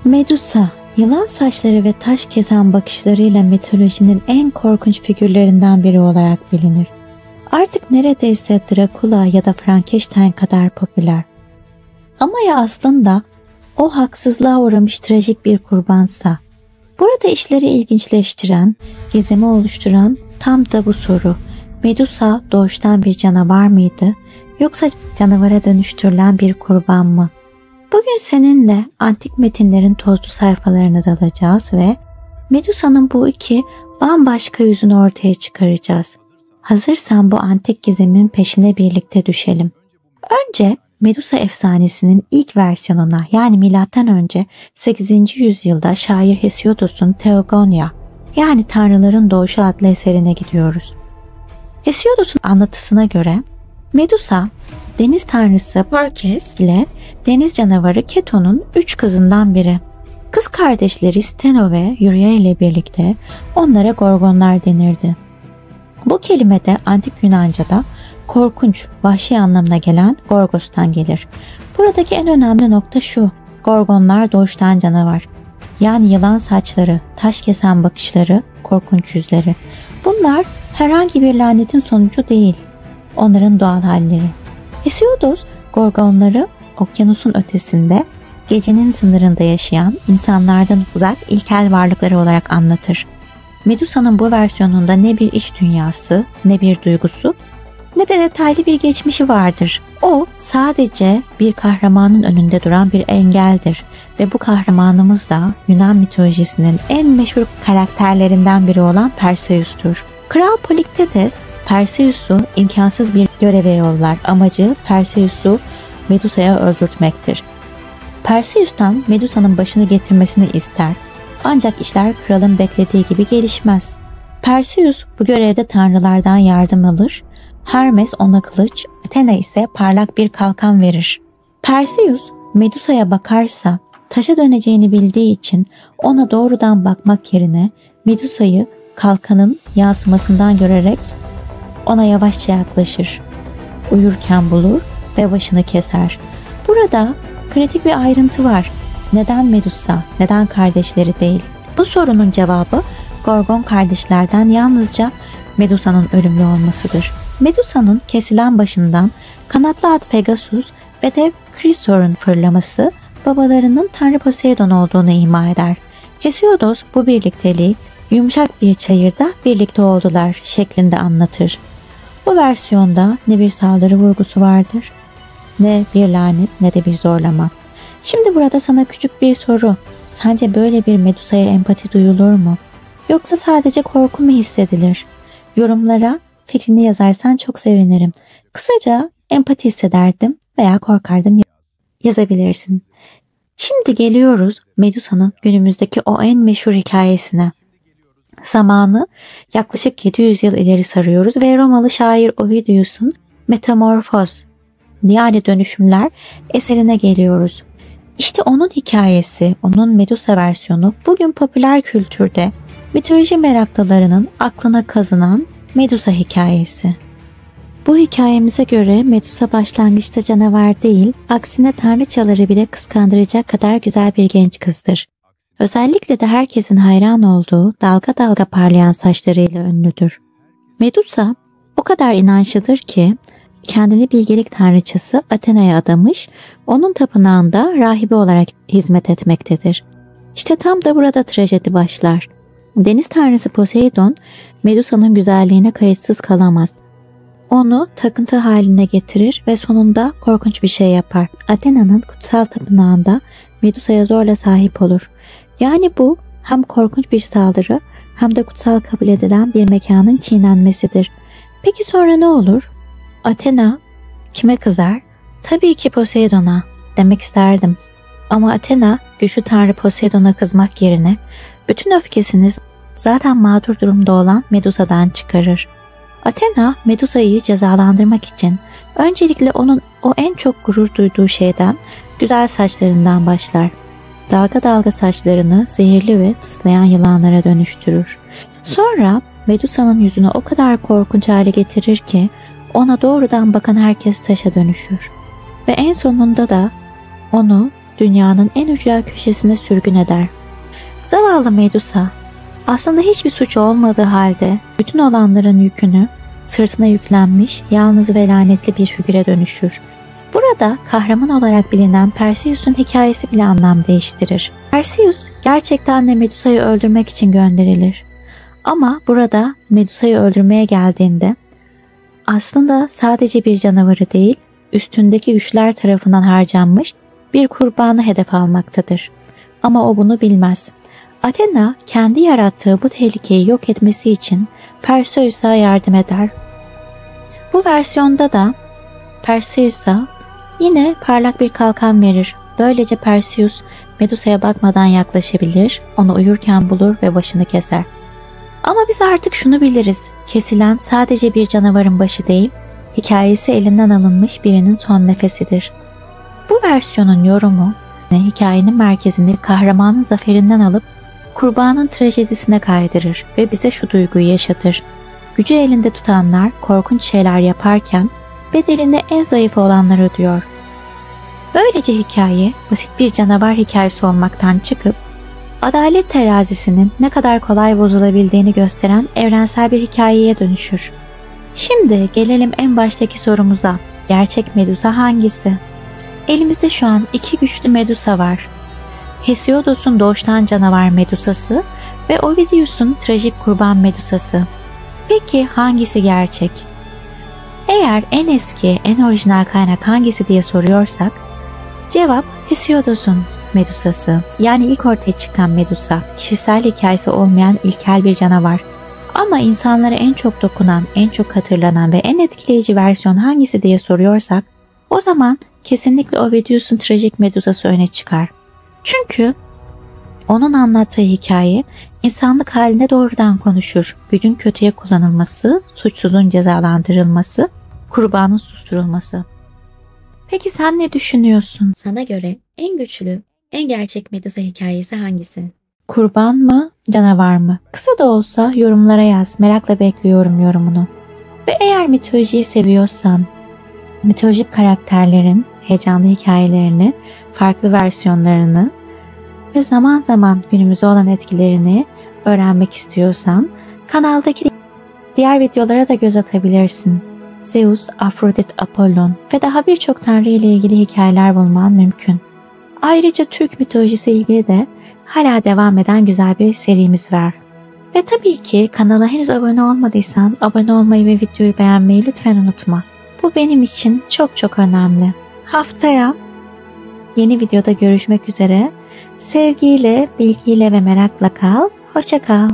Medusa, yılan saçları ve taş kesen bakışlarıyla mitolojinin en korkunç figürlerinden biri olarak bilinir. Artık neredeyse Dracula ya da Frankenstein kadar popüler. Ama ya aslında o haksızlığa uğramış trajik bir kurbansa? Burada işleri ilginçleştiren, gizemi oluşturan tam da bu soru. Medusa doğuştan bir canavar mıydı, yoksa canavara dönüştürülen bir kurban mı? Bugün seninle antik metinlerin tozlu sayfalarına dalacağız ve Medusa'nın bu iki bambaşka yüzünü ortaya çıkaracağız. Hazırsan bu antik gizemin peşine birlikte düşelim. Önce Medusa efsanesinin ilk versiyonuna, yani M.Ö. 8. yüzyılda şair Hesiodos'un Theogonia, yani Tanrıların Doğuşu adlı eserine gidiyoruz. Hesiodos'un anlatısına göre Medusa, deniz tanrısı Perkes ile deniz canavarı Keto'nun 3 kızından biri. Kız kardeşleri Steno ve Euria ile birlikte onlara Gorgonlar denirdi. Bu kelime de antik Yunanca'da korkunç, vahşi anlamına gelen Gorgos'tan gelir. Buradaki en önemli nokta şu: Gorgonlar doğuştan canavar. Yani yılan saçları, taş kesen bakışları, korkunç yüzleri. Bunlar herhangi bir lanetin sonucu değil. Onların doğal halleri. Hesiodos, Gorgonları okyanusun ötesinde, gecenin sınırında yaşayan, insanlardan uzak ilkel varlıklar olarak anlatır. Medusa'nın bu versiyonunda ne bir iç dünyası, ne bir duygusu, ne de detaylı bir geçmişi vardır. O sadece bir kahramanın önünde duran bir engeldir ve bu kahramanımız da Yunan mitolojisinin en meşhur karakterlerinden biri olan Perseus'tur. Kral Polyktetes, Perseus'u imkansız bir göreve yollar. Amacı Perseus'u Medusa'ya öldürtmektir. Perseus'tan Medusa'nın başını getirmesini ister. Ancak işler kralın beklediği gibi gelişmez. Perseus bu görevde tanrılardan yardım alır. Hermes ona kılıç, Athena ise parlak bir kalkan verir. Perseus Medusa'ya bakarsa taşa döneceğini bildiği için ona doğrudan bakmak yerine Medusa'yı kalkanın yansımasından görerek ona yavaşça yaklaşır. Uyurken bulur ve başını keser. Burada kritik bir ayrıntı var. Neden Medusa, neden kardeşleri değil? Bu sorunun cevabı Gorgon kardeşlerden yalnızca Medusa'nın ölümlü olmasıdır. Medusa'nın kesilen başından kanatlı at Pegasus ve dev Chrysaor'un fırlaması babalarının Tanrı Poseidon olduğunu ima eder. Hesiodos bu birlikteliği yumuşak bir çayırda birlikte oldular şeklinde anlatır. Bu versiyonda ne bir saldırı vurgusu vardır, ne bir lanet, ne de bir zorlama. Şimdi burada sana küçük bir soru. Sence böyle bir Medusa'ya empati duyulur mu? Yoksa sadece korku mu hissedilir? Yorumlara fikrini yazarsan çok sevinirim. Kısaca empati hissederdim veya korkardım yazabilirsin. Şimdi geliyoruz Medusa'nın günümüzdeki o en meşhur hikayesine. Zamanı yaklaşık 700 yıl ileri sarıyoruz ve Romalı şair Ovidius'un Metamorfoz, yani Dönüşümler eserine geliyoruz. İşte onun hikayesi, onun Medusa versiyonu bugün popüler kültürde mitoloji meraklılarının aklına kazınan Medusa hikayesi. Bu hikayemize göre Medusa başlangıçta canavar değil, aksine tanrıçaları bile kıskandıracak kadar güzel bir genç kızdır. Özellikle de herkesin hayran olduğu dalga dalga parlayan saçlarıyla ünlüdür. Medusa o kadar inançlıdır ki kendini bilgelik tanrıçası Athena'ya adamış, onun tapınağında rahibe olarak hizmet etmektedir. İşte tam da burada trajedi başlar. Deniz tanrısı Poseidon, Medusa'nın güzelliğine kayıtsız kalamaz. Onu takıntı haline getirir ve sonunda korkunç bir şey yapar. Athena'nın kutsal tapınağında Medusa'ya zorla sahip olur. Yani bu hem korkunç bir saldırı hem de kutsal kabul edilen bir mekanın çiğnenmesidir. Peki sonra ne olur? Athena kime kızar? Tabii ki Poseidon'a demek isterdim. Ama Athena güçlü tanrı Poseidon'a kızmak yerine bütün öfkesini zaten mağdur durumda olan Medusa'dan çıkarır. Athena Medusa'yı cezalandırmak için öncelikle onun o en çok gurur duyduğu şeyden, güzel saçlarından başlar. Dalga dalga saçlarını zehirli ve tıslayan yılanlara dönüştürür. Sonra Medusa'nın yüzünü o kadar korkunç hale getirir ki ona doğrudan bakan herkes taşa dönüşür. Ve en sonunda da onu dünyanın en ücra köşesine sürgün eder. Zavallı Medusa, aslında hiçbir suçu olmadığı halde bütün olanların yükünü sırtına yüklenmiş yalnız ve lanetli bir figüre dönüşür. Burada kahraman olarak bilinen Perseus'un hikayesi bile anlam değiştirir. Perseus gerçekten de Medusa'yı öldürmek için gönderilir. Ama burada Medusa'yı öldürmeye geldiğinde aslında sadece bir canavarı değil, üstündeki güçler tarafından harcanmış bir kurbanı hedef almaktadır. Ama o bunu bilmez. Athena kendi yarattığı bu tehlikeyi yok etmesi için Perseus'a yardım eder. Bu versiyonda da Perseus'a yine parlak bir kalkan verir. Böylece Perseus Medusa'ya bakmadan yaklaşabilir, onu uyurken bulur ve başını keser. Ama biz artık şunu biliriz. Kesilen sadece bir canavarın başı değil, hikayesi elinden alınmış birinin son nefesidir. Bu versiyonun yorumu, hikayenin merkezini kahramanın zaferinden alıp kurbanın trajedisine kaydırır ve bize şu duyguyu yaşatır. Gücü elinde tutanlar korkunç şeyler yaparken bedelini en zayıf olanlar ödüyor. Böylece hikaye basit bir canavar hikayesi olmaktan çıkıp adalet terazisinin ne kadar kolay bozulabildiğini gösteren evrensel bir hikayeye dönüşür. Şimdi gelelim en baştaki sorumuza. Gerçek Medusa hangisi? Elimizde şu an iki güçlü Medusa var. Hesiodos'un doğuştan canavar Medusası ve Ovidius'un trajik kurban Medusası. Peki hangisi gerçek? Eğer en eski, en orijinal kaynak hangisi diye soruyorsak, cevap Hesiodos'un Medusası, yani ilk ortaya çıkan Medusa, kişisel hikayesi olmayan ilkel bir canavar. Ama insanlara en çok dokunan, en çok hatırlanan ve en etkileyici versiyon hangisi diye soruyorsak, o zaman kesinlikle Ovidius'un trajik Medusası öne çıkar. Çünkü onun anlattığı hikaye insanlık haline doğrudan konuşur. Gücün kötüye kullanılması, suçsuzun cezalandırılması, kurbanın susturulması. Peki sen ne düşünüyorsun? Sana göre en güçlü, en gerçek Medusa hikayesi hangisi? Kurban mı, canavar mı? Kısa da olsa yorumlara yaz. Merakla bekliyorum yorumunu. Ve eğer mitolojiyi seviyorsan, mitolojik karakterlerin heyecanlı hikayelerini, farklı versiyonlarını ve zaman zaman günümüze olan etkilerini öğrenmek istiyorsan kanaldaki diğer videolara da göz atabilirsin. Zeus, Afrodit, Apollon ve daha birçok tanrı ile ilgili hikayeler bulman mümkün. Ayrıca Türk mitolojisi ilgili de hala devam eden güzel bir serimiz var. Ve tabii ki kanala henüz abone olmadıysan abone olmayı ve videoyu beğenmeyi lütfen unutma. Bu benim için çok çok önemli. Haftaya yeni videoda görüşmek üzere. Sevgiyle, bilgiyle ve merakla kal. Hoşça kal.